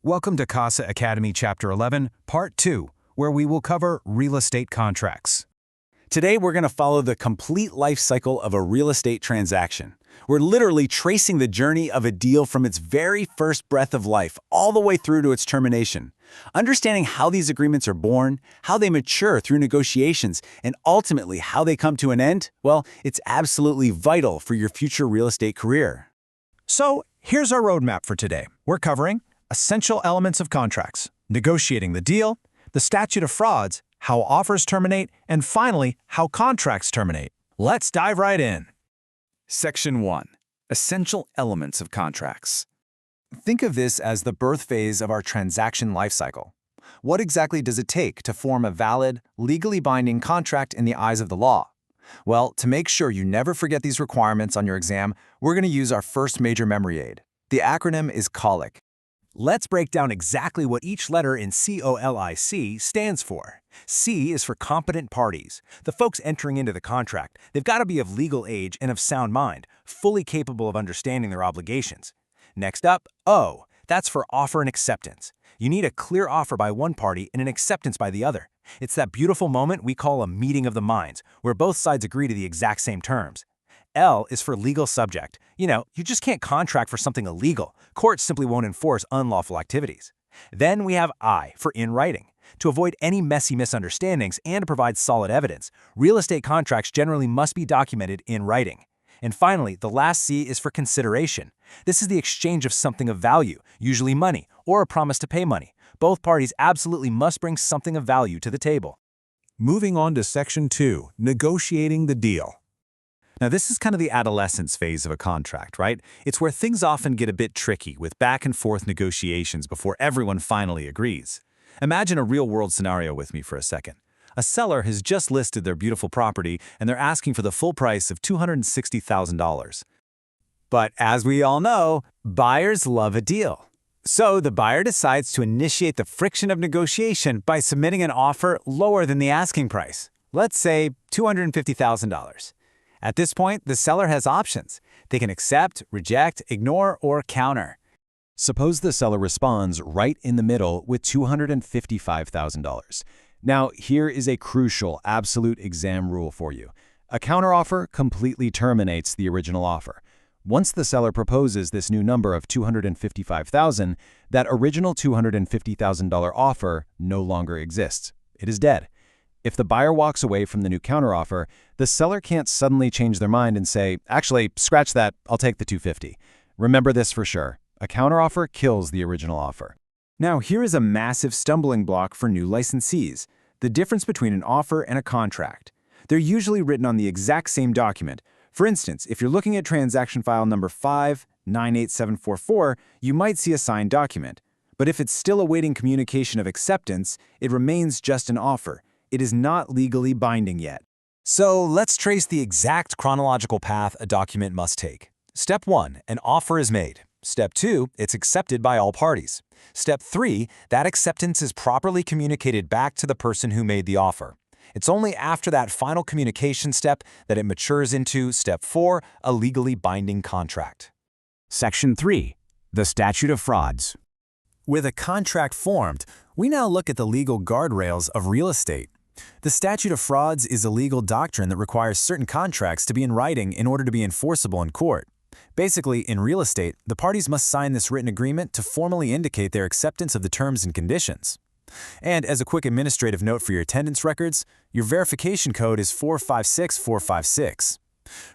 Welcome to Casa Academy Chapter 11, Part 2, where we will cover real estate contracts. Today, we're going to follow the complete life cycle of a real estate transaction. We're literally tracing the journey of a deal from its very first breath of life all the way through to its termination. Understanding how these agreements are born, how they mature through negotiations, and ultimately how they come to an end, well, it's absolutely vital for your future real estate career. So, here's our roadmap for today. We're covering essential elements of contracts, negotiating the deal, the statute of frauds, how offers terminate, and finally, how contracts terminate. Let's dive right in. Section 1. Essential elements of contracts. Think of this as the birth phase of our transaction lifecycle. What exactly does it take to form a valid, legally binding contract in the eyes of the law? Well, to make sure you never forget these requirements on your exam, we're going to use our first major memory aid. The acronym is COLIC. Let's break down exactly what each letter in COLIC stands for. C is for competent parties, the folks entering into the contract. They've got to be of legal age and of sound mind, fully capable of understanding their obligations. Next up, O. That's for offer and acceptance. You need a clear offer by one party and an acceptance by the other. It's that beautiful moment we call a meeting of the minds, where both sides agree to the exact same terms. L is for legal subject. You just can't contract for something illegal. Courts simply won't enforce unlawful activities. Then we have I for in writing. To avoid any messy misunderstandings and to provide solid evidence, real estate contracts generally must be documented in writing. And finally, the last C is for consideration. This is the exchange of something of value, usually money, or a promise to pay money. Both parties absolutely must bring something of value to the table. Moving on to Section 2, negotiating the deal. Now, this is kind of the adolescence phase of a contract, right? It's where things often get a bit tricky with back and forth negotiations before everyone finally agrees. Imagine a real-world scenario with me for a second. A seller has just listed their beautiful property and they're asking for the full price of $260,000. But as we all know, buyers love a deal. So the buyer decides to initiate the friction of negotiation by submitting an offer lower than the asking price. Let's say $250,000. At this point, the seller has options. They can accept, reject, ignore, or counter. Suppose the seller responds right in the middle with $255,000. Now, here is a crucial, absolute exam rule for you. A counteroffer completely terminates the original offer. Once the seller proposes this new number of $255,000, that original $250,000 offer no longer exists. It is dead. If the buyer walks away from the new counteroffer, the seller can't suddenly change their mind and say, actually, scratch that, I'll take the $250,000. Remember this for sure. A counteroffer kills the original offer. Now, here is a massive stumbling block for new licensees: the difference between an offer and a contract. They're usually written on the exact same document. For instance, if you're looking at transaction file number 598744, you might see a signed document. But if it's still awaiting communication of acceptance, it remains just an offer. It is not legally binding yet. So let's trace the exact chronological path a document must take. Step 1, an offer is made. Step 2, it's accepted by all parties. Step 3, that acceptance is properly communicated back to the person who made the offer. It's only after that final communication step that it matures into Step 4, a legally binding contract. Section 3. The Statute of Frauds. With a contract formed, we now look at the legal guardrails of real estate. The Statute of Frauds is a legal doctrine that requires certain contracts to be in writing in order to be enforceable in court. Basically, in real estate, the parties must sign this written agreement to formally indicate their acceptance of the terms and conditions. And as a quick administrative note for your attendance records, your verification code is 456456.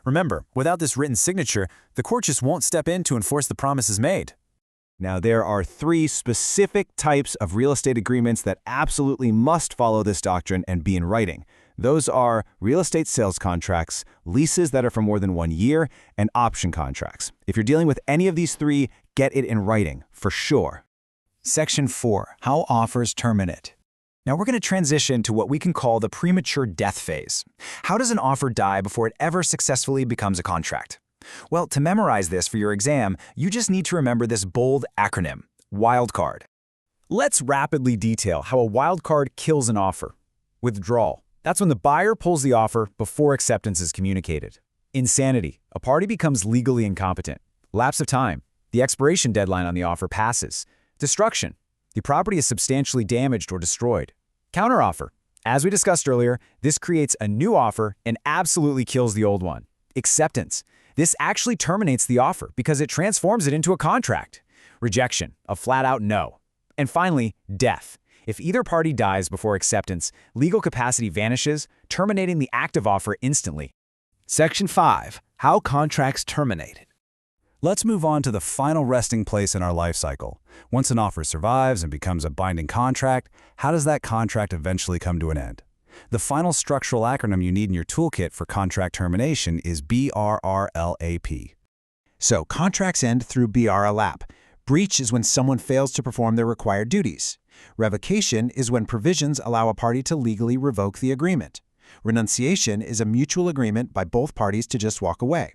Remember, without this written signature, the court just won't step in to enforce the promises made. Now, there are 3 specific types of real estate agreements that absolutely must follow this doctrine and be in writing. Those are real estate sales contracts, leases that are for more than 1 year, and option contracts. If you're dealing with any of these 3, get it in writing, for sure. Section 4, how offers terminate. Now we're going to transition to what we can call the premature death phase. How does an offer die before it ever successfully becomes a contract? Well, to memorize this for your exam, you just need to remember this bold acronym, wildcard. Let's rapidly detail how a wildcard kills an offer. Withdrawal. That's when the buyer pulls the offer before acceptance is communicated. Insanity. A party becomes legally incompetent. Lapse of time. The expiration deadline on the offer passes. Destruction. The property is substantially damaged or destroyed. Counteroffer. As we discussed earlier, this creates a new offer and absolutely kills the old one. Acceptance. This actually terminates the offer because it transforms it into a contract. Rejection. A flat-out no. And finally, death. If either party dies before acceptance, legal capacity vanishes, terminating the active offer instantly. Section 5. How contracts terminate. Let's move on to the final resting place in our life cycle. Once an offer survives and becomes a binding contract, how does that contract eventually come to an end? The final structural acronym you need in your toolkit for contract termination is BRRLAP. So, contracts end through BRLAP. Breach is when someone fails to perform their required duties. Revocation is when provisions allow a party to legally revoke the agreement. Renunciation is a mutual agreement by both parties to just walk away.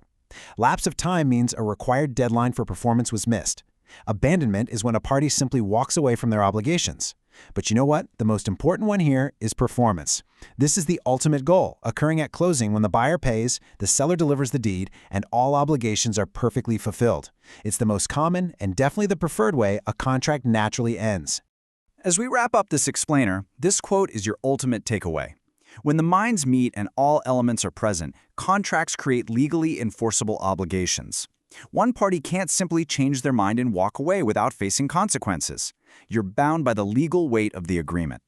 Lapse of time means a required deadline for performance was missed. Abandonment is when a party simply walks away from their obligations. But you know what? The most important one here is performance. This is the ultimate goal, occurring at closing when the buyer pays, the seller delivers the deed, and all obligations are perfectly fulfilled. It's the most common and definitely the preferred way a contract naturally ends. As we wrap up this explainer, this quote is your ultimate takeaway. When the minds meet and all elements are present, contracts create legally enforceable obligations. One party can't simply change their mind and walk away without facing consequences. You're bound by the legal weight of the agreement.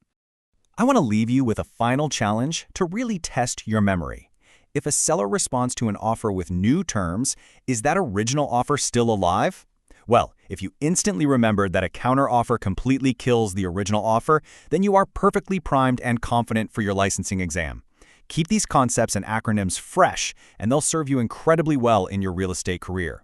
I want to leave you with a final challenge to really test your memory. If a seller responds to an offer with new terms, is that original offer still alive? Well, if you instantly remembered that a counteroffer completely kills the original offer, then you are perfectly primed and confident for your licensing exam. Keep these concepts and acronyms fresh, and they'll serve you incredibly well in your real estate career.